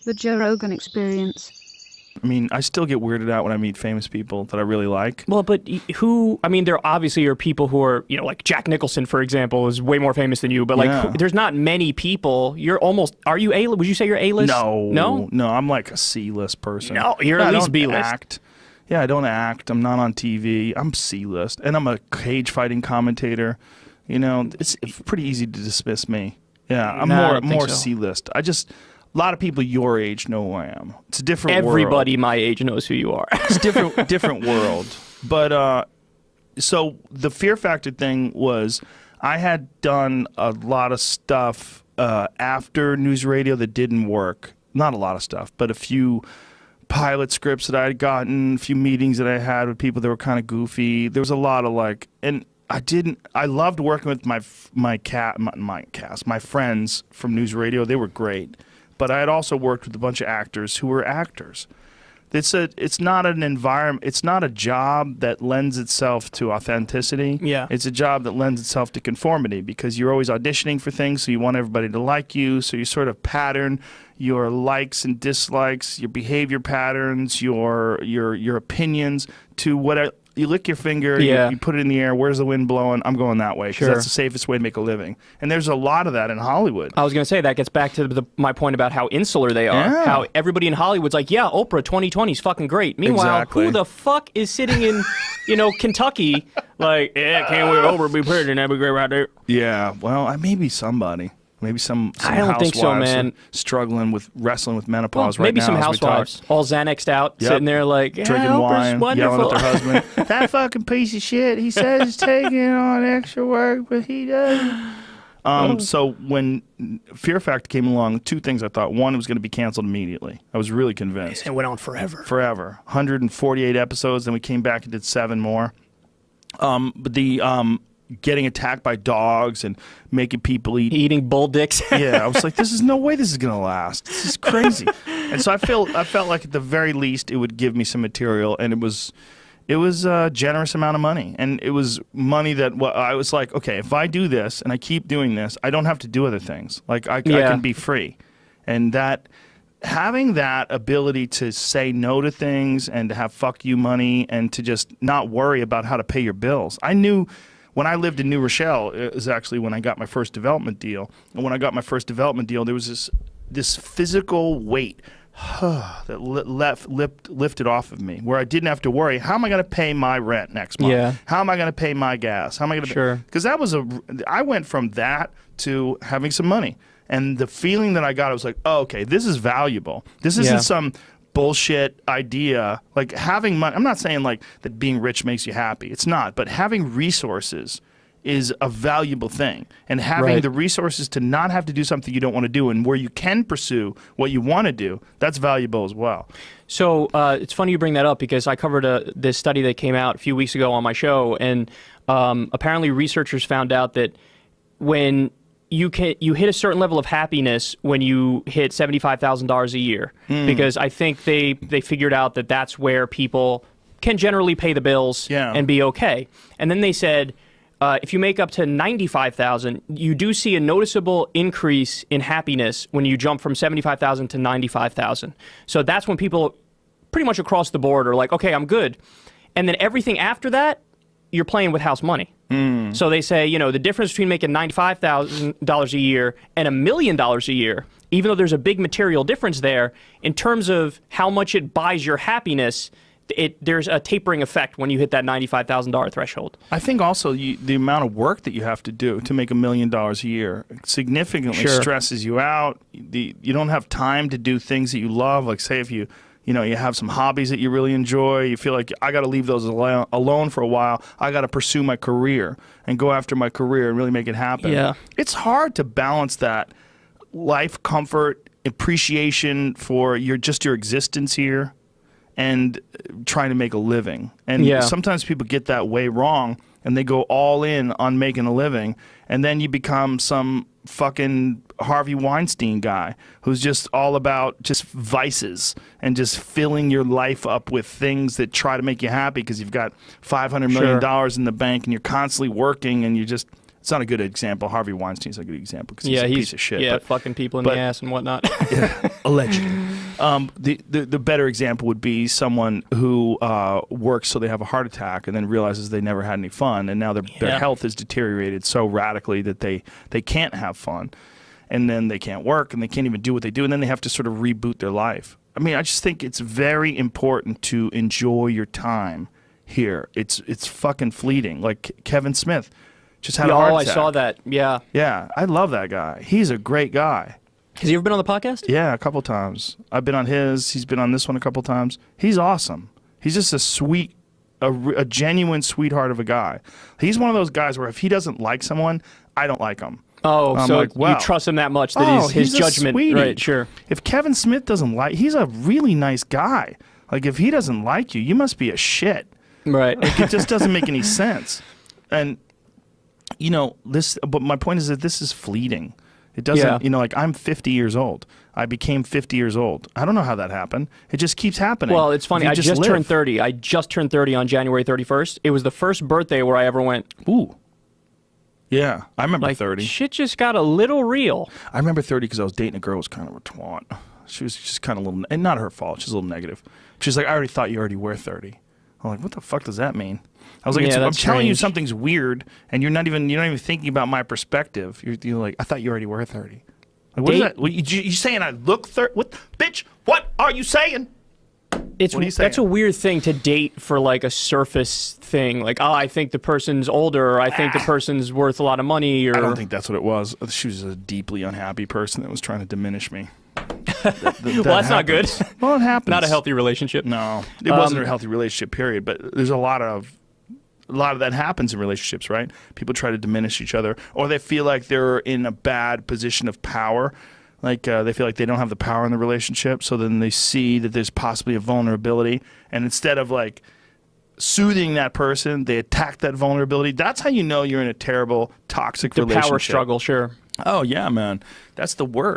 The Joe Rogan Experience. I mean, I still get weirded out when I meet famous people that I really like. Well, but who? I mean, there obviously are people who are, like Jack Nicholson, for example, is way more famous than you. But like, there's not many people. You're almost. Are you A? Would you say you're A-list? No. I'm like a C-list person. No, you're at least B-list. Act. Yeah, I don't act. I'm not on TV. I'm C-list, and I'm a cage fighting commentator. It's pretty easy to dismiss me. Yeah, I'm more so. C-list. A lot of people your age know who I am. It's a different world. Everybody my age knows who you are. It's different world. But so the Fear Factor thing was, I had done a lot of stuff after news radio that didn't work. Not a lot of stuff, but a few pilot scripts that I had gotten, a few meetings that I had with people that were kind of goofy. There was a lot of I loved working with my friends from news radio. They were great. But I had also worked with a bunch of actors who were actors. It's not an environment. It's not a job that lends itself to authenticity. Yeah. It's a job that lends itself to conformity, because you're always auditioning for things, so you want everybody to like you. So you sort of pattern your likes and dislikes, your behavior patterns, your opinions to what. You lick your finger, you put it in the air, where's the wind blowing? I'm going that way, because that's the safest way to make a living. And there's a lot of that in Hollywood. I was going to say, that gets back to my point about how insular they are. Yeah. How everybody in Hollywood's like, yeah, Oprah 2020 is fucking great. Meanwhile, who the fuck is sitting in, Kentucky, like, yeah, can't wait Oprah be president, that'd be great right there. Yeah, well, maybe somebody. Maybe some I don't think so, man. Struggling wrestling with menopause right now. Maybe some housewives, all Xanaxed out, sitting there like, drinking wine, wonderful. yelling at their husband. That fucking piece of shit. He says he's taking on extra work, but he doesn't. So when Fear Factor came along, two things I thought. One, it was going to be canceled immediately. I was really convinced. It went on forever. Forever. 148 episodes. Then we came back and did 7 more. But the getting attacked by dogs and making people eating bull dicks. Yeah, I was like, there's no way this is gonna last. This is crazy. And so I felt like at the very least it would give me some material, and it was a generous amount of money, and it was money that I was like, okay, if I do this and I keep doing this, I don't have to do other things. Like I can be free, and that. Having that ability to say no to things and to have fuck you money and to just not worry about how to pay your bills. I knew when I lived in New Rochelle, it was actually when I got my first development deal. And when I got my first development deal, there was this physical weight that lifted off of me, where I didn't have to worry, how am I going to pay my rent next month? Yeah. How am I going to pay my gas? How am I going to Sure. Because I went from that to having some money. And the feeling that I got, I was like, oh, okay, this is valuable. This isn't some bullshit idea. Like having money, I'm not saying like that being rich makes you happy. It's not. But having resources is a valuable thing. And having the resources to not have to do something you don't want to do, and where you can pursue what you want to do, that's valuable as well. So it's funny you bring that up, because I covered this study that came out a few weeks ago on my show. And apparently researchers found out that when you hit a certain level of happiness when you hit $75,000 a year, because I think they figured out that that's where people can generally pay the bills and be okay. And then they said, if you make up to $95,000, you do see a noticeable increase in happiness when you jump from $75,000 to $95,000. So that's when people pretty much across the board are like, okay, I'm good. And then everything after that, you're playing with house money. So they say, the difference between making $95,000 a year and $1 million a year, even though there's a big material difference there, in terms of how much it buys your happiness, there's a tapering effect when you hit that $95,000 threshold. I think also the amount of work that you have to do to make $1 million a year significantly stresses you out. You don't have time to do things that you love. Like say if you have some hobbies that you really enjoy. You feel like I got to leave those alone for a while. I got to pursue my career and go after my career and really make it happen. Yeah. It's hard to balance that life comfort, appreciation for your existence here, and trying to make a living. And sometimes people get that way wrong, and they go all in on making a living, and then you become some fucking Harvey Weinstein guy who's just all about just vices and just filling your life up with things that try to make you happy because you've got $500 million in the bank and you're constantly working and you just It's not a good example. Harvey Weinstein's a good example because he's Yeah, a piece of shit. Yeah, but fucking people in but- the ass and whatnot. allegedly. The better example would be someone who works so they have a heart attack and then realizes they never had any fun, and now their Yeah. health is deteriorated so radically that they can't have fun, and then they can't work and they can't even do what they do, and then they have to sort of reboot their life. I mean, I just think it's very important to enjoy your time here. It's fucking fleeting. Like Kevin Smith just had a heart attack. I saw that. Yeah. Yeah, I love that guy. He's a great guy. Has he ever been on the podcast? Yeah, a couple times. I've been on his. He's been on this one a couple times. He's awesome. He's just a sweet, a genuine sweetheart of a guy. He's one of those guys where if he doesn't like someone, I don't like him. Oh, I'm so like, wow. you trust him that much that his he's a judgment, sweetie. right? Sure. If Kevin Smith doesn't like, he's a really nice guy. Like if he doesn't like you, you must be a shit. Right. Like it just doesn't make any sense. And you know this. But my point is that this is fleeting. It doesn't. Yeah. You know, like I'm 50 years old. I became 50 years old. I don't know how that happened. It just keeps happening. Well, it's funny. You I just live. turned 30. I just turned 30 on January 31st. It was the first birthday where I ever went, Ooh. Yeah, I remember like, 30. shit just got a little real. I remember 30 because I was dating a girl who was kind of a twat. She was just kind of a little, and not her fault. She's a little negative. She's like, I already thought you already were 30. I'm like, what the fuck does that mean? I was like, Yeah, I'm that's telling you strange. something's weird, and you're not even thinking about my perspective. You're like, I thought you already were 30. Like, what is Date- that? What, you saying I look 30? What, bitch? What are you saying? It's What are you that's a saying? weird thing to date for like a surface thing. Like, oh, I think the person's older, or I think the person's worth a lot of money, or I don't think that's what it was. She was a deeply unhappy person that was trying to diminish me. That well, that's not good. happens. Well, it happens. Not a healthy relationship. No, it wasn't a healthy relationship. Period. But there's a lot of that happens in relationships, right? People try to diminish each other, or they feel like they're in a bad position of power. Like they feel like they don't have the power in the relationship, so then they see that there's possibly a vulnerability, and instead of like soothing that person, they attack that vulnerability. That's how you know you're in a terrible, toxic The relationship. power struggle, sure. Oh yeah, man, that's the worst.